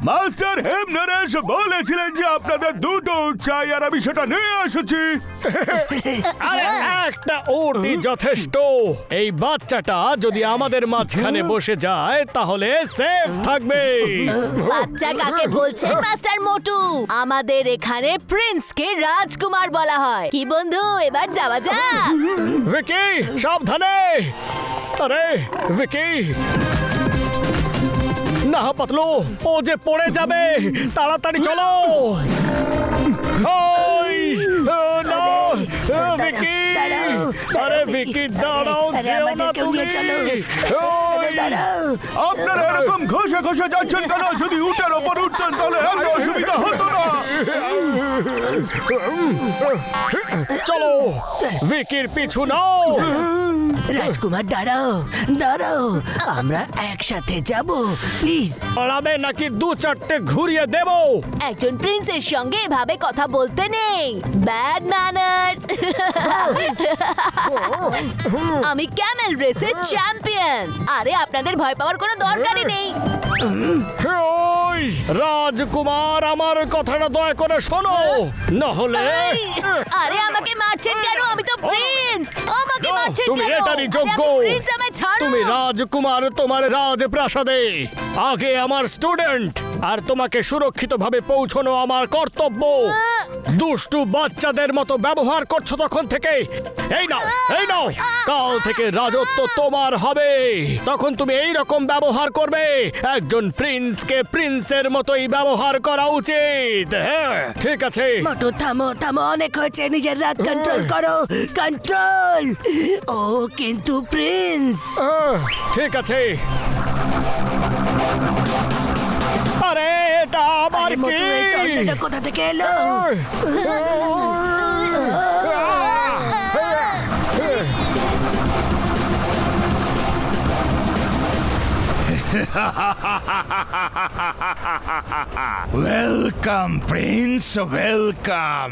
Master হেমনারেশ বলেছিলেন যে আপনাদের দুটো উট চাই, আর আমি সেটা নিয়ে এসেছি। আরে একটা উটই যথেষ্ট। এই বাচ্চাটা যদি আমাদের মাঝখানে বসে যায় তাহলে সেফ থাকবে। বাচ্চা কাকে বলছেন মাস্টার মোটু? আমাদের এখানে প্রিন্সকে রাজকুমার বলা হয়। কি বন্ধু, এবার যাওয়া যাক। ভিকি সাবধানে। আরে ভিকি না পাতলু, ও যে পড়ে যাবে, তাড়াতাড়ি চলো। ওই, না, ভিকি, আরে ভিকি দাঁড়াও, যেও না তুমি। ওই, আপনারা এরকম ঘষে ঘষে যাচ্ছেন কেন? যদি উটের ওপর উঠতেন তাহলে এত অসুবিধা হতো না। চলো ভিকির পিছু নাও। রাজকুমার দাঁড়াও দাঁড়াও, আমরা একসাথে যাব প্লিজ। পালাবে নাকি দু চারটে ঘুরিয়ে দেব? একজন প্রিন্সের সঙ্গে এভাবে কথা বলতে নেই, ব্যাড ম্যানার্স। আমি ক্যামেল রেসের চ্যাম্পিয়ন। আরে আপনাদের ভয় পাওয়ার কোনো দরকারই নেই। ওই রাজকুমার, আমার কথাটা দয়া করে শোনো, না হলে আরে আমাকে মারছেন কেন? আমি তো প্রিন্স। আমাকে মারছেন তুমি কেন? এটারই যোগ্য। আরে আমি প্রিন্স, আমায় ছাড়ো। তুমি রাজকুমার তোমার রাজপ্রাসাদে, আগে আমার স্টুডেন্ট, আর তোমাকে সুরক্ষিতভাবে পৌঁছানো আমার কর্তব্য। দুষ্টু বাচ্চাদের মতো ব্যবহার করছো তখন থেকে। এই নাও, এই নাও, কাল থেকে রাজত্ব তোমার হবে। তখন তুমি এই রকম ব্যবহার করবে। একজন প্রিন্সকে প্রিন্সের মতোই ব্যবহার করা উচিত। হ্যাঁ ঠিক আছে। মোটু থামো থামো, অনেক হয়েছে, নিজের রাগ কন্ট্রোল করো, কন্ট্রোল। ও কিন্তু প্রিন্স। ঠিক আছে। আরে এটা আবার আরে কি? মোটু, এই টর্নেডো কোথা থেকে এলো? Welcome Prince, welcome.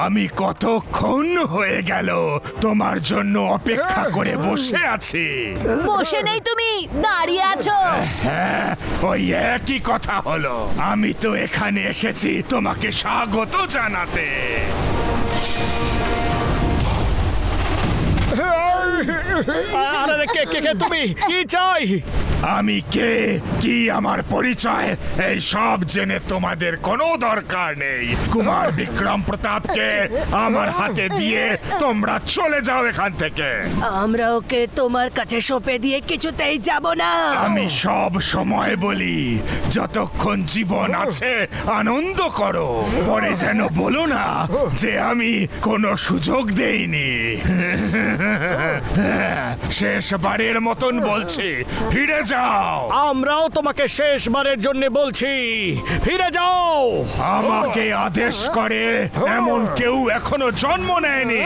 আমি কতক্ষণ হয়ে গেল তোমার জন্য অপেক্ষা করে বসে আছি। বসে নেই, তুমি দাঁড়িয়ে আছো। হ্যাঁ, ওই একই কথা হলো। আমি তো এখানে এসেছি তোমাকে স্বাগত জানাতে। আরে কে কে কে তুমি? কি চাই? আমি কে, কি আমার পরিচয়, এই সব জেনে তোমাদের কোনো দরকার নেই। কুমার বিক্রম প্রতাপকে আমার হাতে দিয়ে তোমরা চলে যাও এখান থেকে। আমরা ওকে তোমার কাছে সঁপে দিয়ে কিছুতেই যাব না। আমি সব সময় বলি, যতক্ষণ জীবন আছে আনন্দ করো, পরে যেন বলো না যে আমি কোনো সুযোগ দেইনি। শেষবারের মতন বলছি, ফিরে যাও। আমরাও তোমাকে শেষবারের জন্য বলছি, ফিরে যাও। আমাকে আদেশ করে এমন কেউ এখনো জন্ম নেয়নি,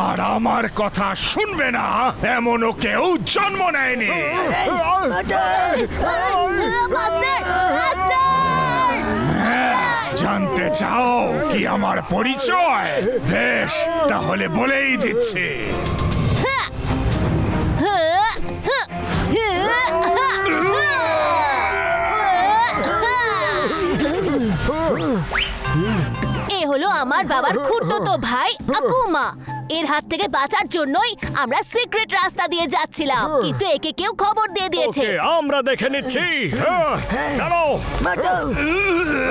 আর আমার কথা শুনবে না এমনও কেউ জন্ম নেয়নি। Master, master! জানতে চাও কি আমার পরিচয়? বেশ, তাহলে বলেই দিচ্ছি। এ হলো আমার বাবার খুড়তুতো ভাই আকুমা। এর হাত থেকে বাঁচার জন্যই আমরা সিক্রেট রাস্তা দিয়ে যাচ্ছিলাম, কিন্তু একে কেউ খবর দিয়ে দিয়েছে। ওকে, আমরা দেখে নিচ্ছি। চলো। মোটু,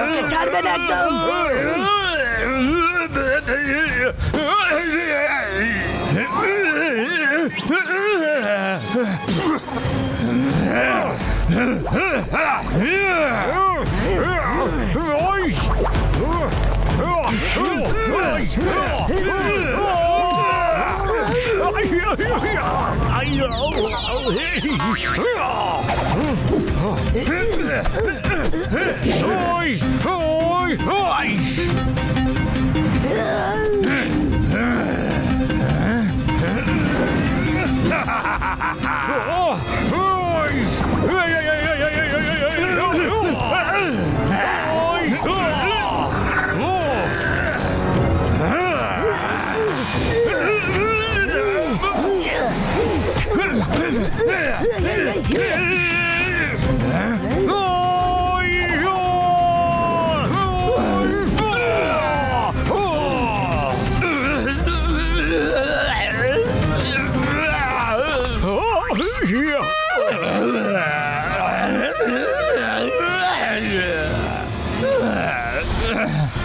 ওকে ছাড়বে না একদম।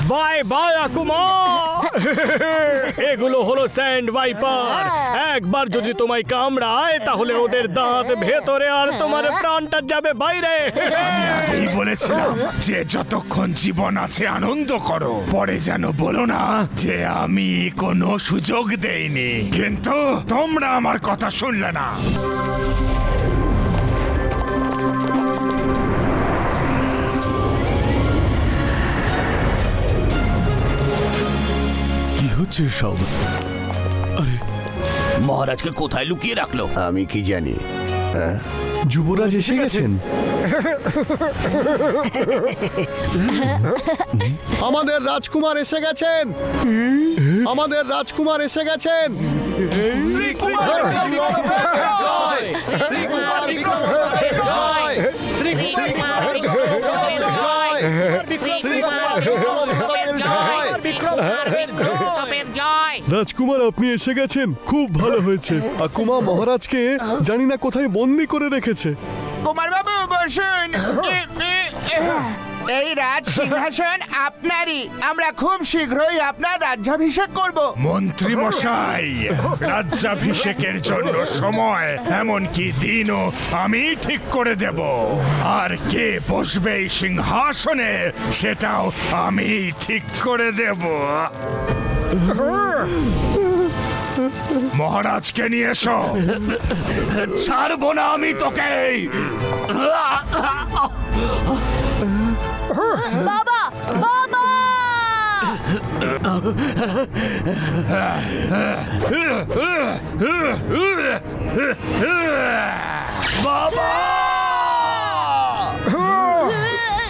Bye bye Akuma. এগুলো হলো স্যান্ড ভাইপার। একবার যদি তোমায় কামড়ায় তাহলে ওদের দাঁত ভেতরে আর তোমার প্রাণটা যাবে বাইরে। আমি আগেই বলেছিলাম যে যতক্ষণ জীবন আছে আনন্দ করো, পরে যেন বলো না যে আমি কোনো সুযোগ দেইনি। কিন্তু তোমরা আমার কথা শুনলে না। কি হচ্ছে সব? আরে মহারাজকে কোথায় লুকিয়ে রাখলো? আমি কি জানি? যুবরাজ এসে গেছেন। আমাদের রাজকুমার এসে গেছেন। আমাদের রাজকুমার এসে গেছেন। রাজকুমার আপনি এসে গেছেন, খুব ভালো হয়েছে। আকুমা মহারাজকে জানি না কোথায় বন্দি করে রেখেছে। কুমার বাবু বসুন। এই রাজ সিংহাসন আপনারই। আমরা খুব শীঘ্রই আপনার রাজ্যাভিষেক করব। মন্ত্রী মশাই, রাজ্যাভিষেকের জন্য সময় এমনকি দিনও আমি ঠিক করে দেব। আর কে বসবে এই সিংহাসনে সেটাও আমি ঠিক করে দেব। মহারাজকে নিয়ে এসো। ছাড়বো না আমি তোকে। বাবা বাবা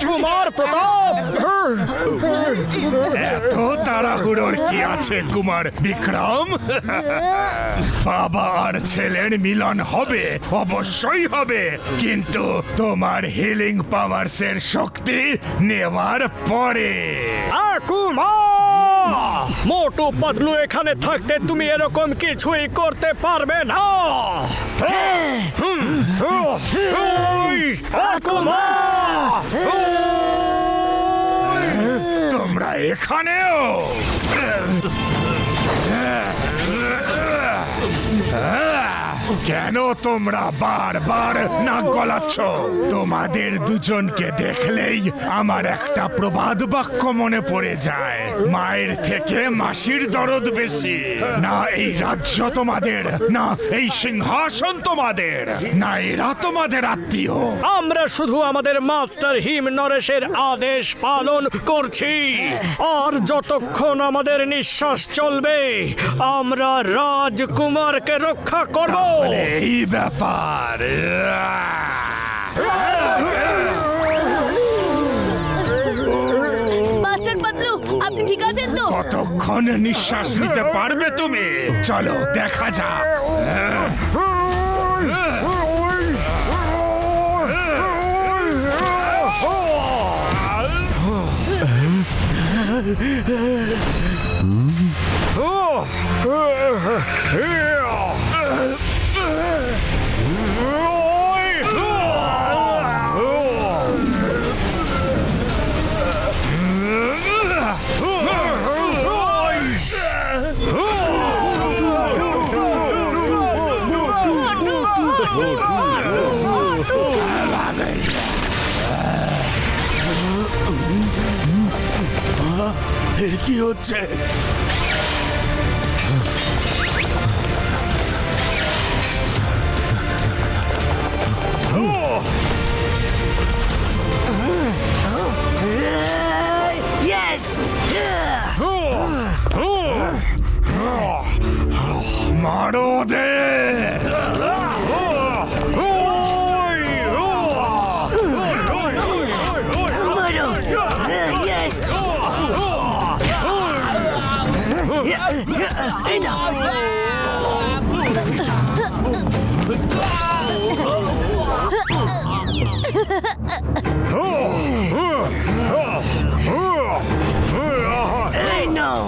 কুমার প্রতাপ। এত তাড়াহুড়োর কি আছে কুমার বিক্রম? বাবা আর ছেলের মিলন হবে, অবশ্যই হবে, কিন্তু তোমার হিলিং পাওয়ার্স এর শক্তি নেওয়ার পরে। আকুমা, মোটু পাতলু এখানে থাকতে তুমি এরকম কিছুই করতে পারবে না। আকুমা, তোমরা এখানেও? কেন তোমরা বারবার নাক গলাচ্ছ? তোমাদের দুজনকে দেখলেই আমার একটা প্রবাদ বাক্য মনে পড়ে যায়, মায়ের থেকে মাসির দরদ বেশি। না এই রাজ্য তোমাদের, না এই সিংহাসন তোমাদের, না এরা তোমাদের আত্মীয়। আমরা শুধু আমাদের মাস্টার হিম নরেশের আদেশ পালন করছি। আর যতক্ষণ আমাদের নিঃশ্বাস চলবে আমরা রাজকুমারকে রক্ষা করব। এই ব্যাপার। মাস্টার পাতলু, আপনি ঠিক আছেন তো? কতক্ষণ নিঃশ্বাস নিতে পারবে তুমি? চলো দেখা যাক। কি হচ্ছে? ইয়েস! মারো ওদের। মারো! ইয়েস! এই নাও। এই নাও।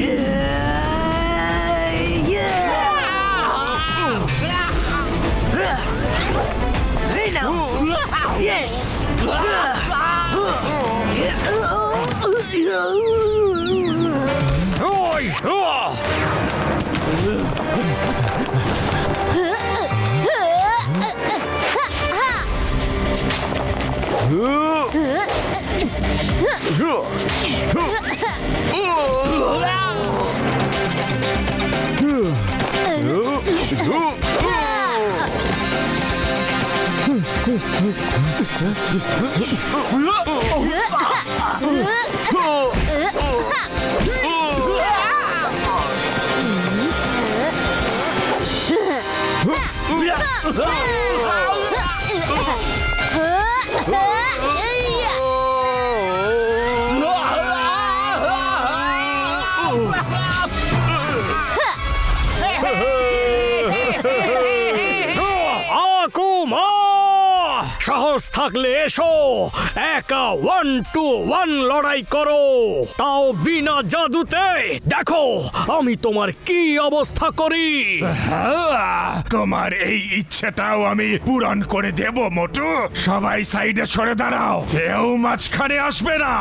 Yeah! আকুমা, সাহস থাকলে এসো, একা 1-to-1 লড়াই করো, তাও বিনা জাদুতে। দেখো আমি তোমার কি অবস্থা করি। তোমার এই ইচ্ছেটাও আমি পূরণ করে দেব মোটু। সবাই সাইডে সরে দাঁড়াও, কেউ মাঝখানে আসবে না।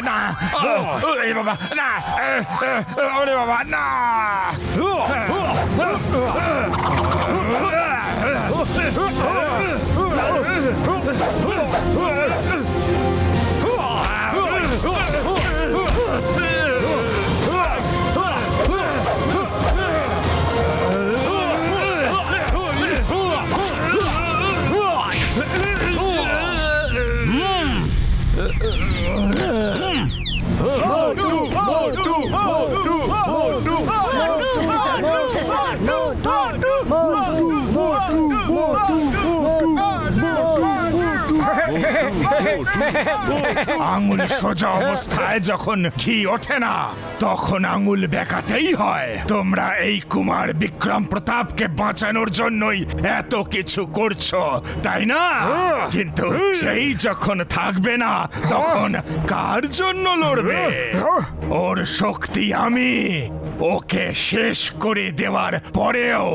না, এই বাবা না, ওরে বাবা না। আঙুল সোজা অবস্থায় যখন ঘি ওঠে না, তখন আঙুল বেঁকাতেই হয়। তোমরা এই কুমার বিক্রম প্রতাপকে বাঁচানোর জন্যই এত কিছু করছো, তাই না? কিন্তু সেই যখন থাকবে না, তখন কার জন্য লড়বে? ওর শক্তি আমি ওকে শেষ করে দেওয়ার পরেও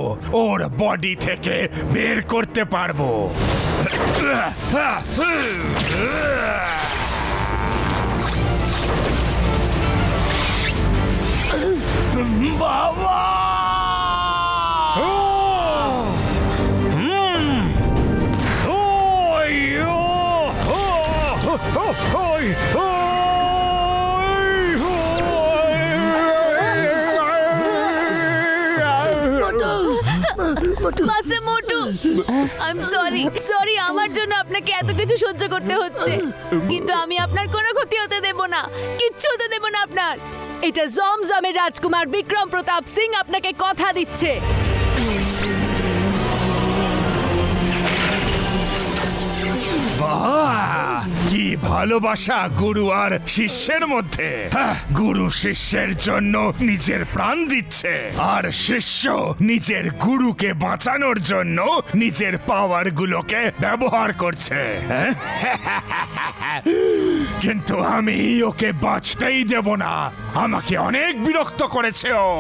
ওর বডি থেকে বের করতে পারবো। বাবা! Master Motu, I am sorry, আমার জন্য আপনাকে এত কিছু সহ্য করতে হচ্ছে, কিন্তু আমি আপনার কোনো ক্ষতি হতে দেব না, কিচ্ছু হতে দেব না আপনার। এটা জমজমের রাজকুমার বিক্রম প্রতাপ সিং আপনাকে কথা দিচ্ছে। বাহ, কি ভালোবাসা গুরু আর শিষ্যের মধ্যে। গুরু শিষ্যের জন্য নিজের প্রাণ দিচ্ছে, আর শিষ্য নিজের গুরুকে বাঁচানোর জন্য নিজের পাওয়ার গুলোকে ব্যবহার করছে। কিন্তু আমি ওকে বাঁচতেই দেব না। আমাকে অনেক বিরক্ত করেছে ও।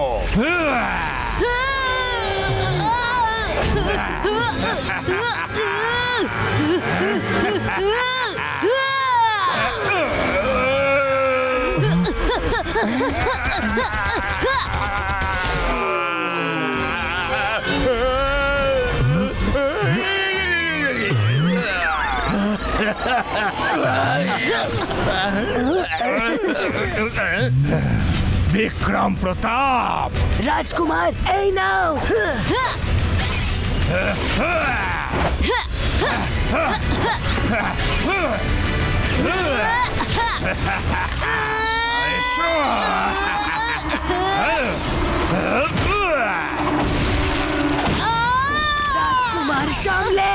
বিক্রম প্রতাপ, রাজকুমার এই নাও। রাজকুমার সামলে।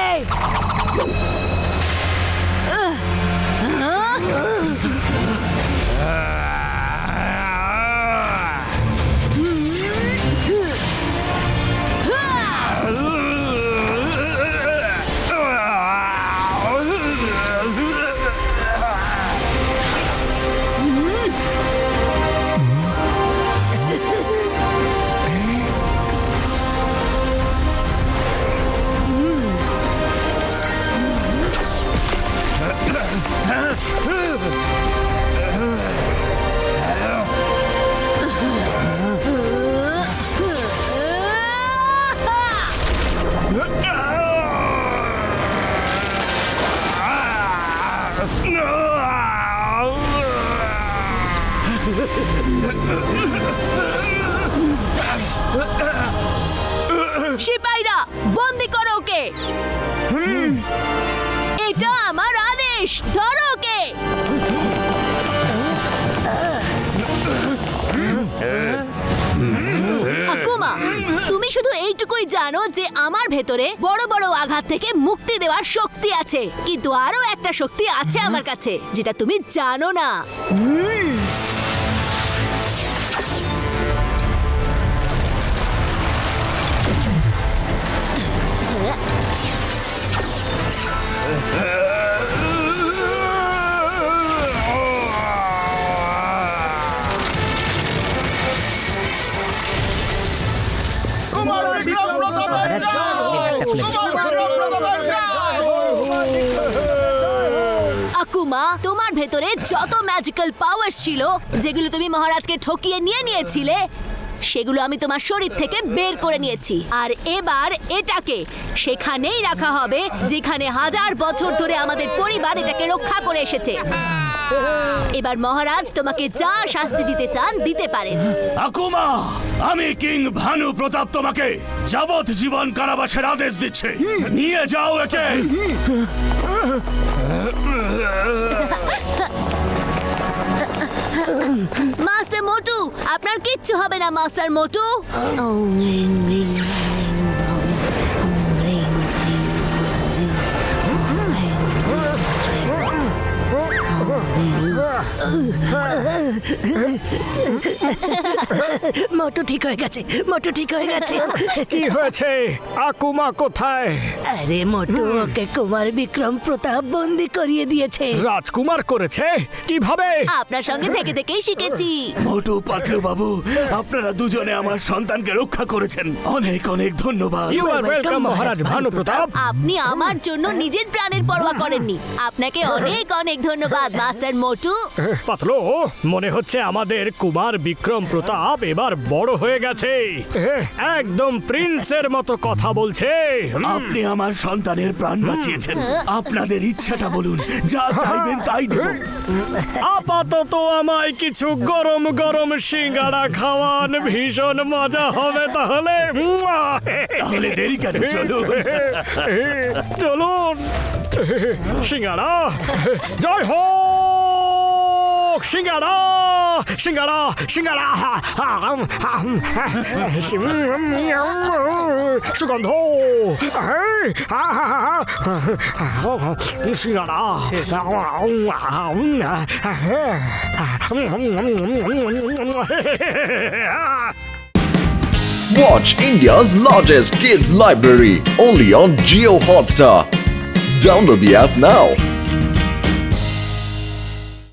তুমি শুধু এইটুকুই জানো যে আমার ভেতরে বড় বড় আঘাত থেকে মুক্তি দেওয়ার শক্তি আছে, কিন্তু আরো একটা শক্তি আছে আমার কাছে যেটা তুমি জানো না। কুমার বিক্রম প্রতাপের জয়! কুমার বিক্রম প্রতাপের জয়! আকুমা, তোমার ভেতরে যত ম্যাজিক্যাল পাওয়ার ছিল যেগুলো তুমি মহারাজকে ঠকিয়ে নিয়েছিলে, সেগুলো আমি তোমার শরীর থেকে বের করে নিয়েছি। আর এবার এটাকে সেখানেই রাখা হবে যেখানে হাজার বছর ধরে আমাদের পরিবার এটাকে রক্ষা করে এসেছে। এবার মহারাজ তোমাকে যা শাস্তি দিতে চান দিতে পারেন। আকুমা, আমি কিং ভানু প্রতাপ তোমাকে যাবজ্জীবন কারাবাসের আদেশ দিচ্ছে। নিয়ে যাও একে। মাস্টার মোটু, আপনার কিচ্ছু হবে না মাস্টার মোটু। মোটু ঠিক হয়ে গেছে, মোটু ঠিক হয়ে গেছে। কি হয়েছে? আকুমা কোথায়? আরে মোটু, ওকে কুমার বিক্রম প্রতাপ বন্দি করিয়ে দিয়েছে। রাজকুমার করেছে? কিভাবে? আপনার সঙ্গে থেকে থেকেই শিখেছি। মোটু পাতলু বাবু, আপনারা দুজনে আমার সন্তানকে রক্ষা করেছেন। অনেক অনেক ধন্যবাদ। ইউ আর ওয়েলকাম মহারাজ ভানু প্রতাপ। আপনি আমার জন্য নিজের প্রাণের পরোয়া করেননি। আপনাকে অনেক অনেক ধন্যবাদ মাস্টার মোটু। পাতলো, মনে হচ্ছে আমাদের কুমার বিক্রম প্রতাপ এবার বড় হয়ে গেছে। একদম প্রিন্সের মতো কথা বলছে। আপনি আমার সন্তানের প্রাণ বাঁচিয়েছেন। আপনাদের ইচ্ছাটা বলুন, যা চাইবেন তাই দেব। আপাতত আমায় কিছু গরম গরম সিঙ্গাড়া খাওয়ান, ভীষণ মজা হবে তাহলে। তাহলে দেরি কেন, চলুন। চলুন। সিঙ্গাড়া, জয় হোক সিঙ্গাড়া, সিঙ্গাড়া, সিঙ্গাড়া, সুগন্ধ, সিঙ্গাড়া। Watch India's largest kids library only on Jio Hotstar. Download the app now.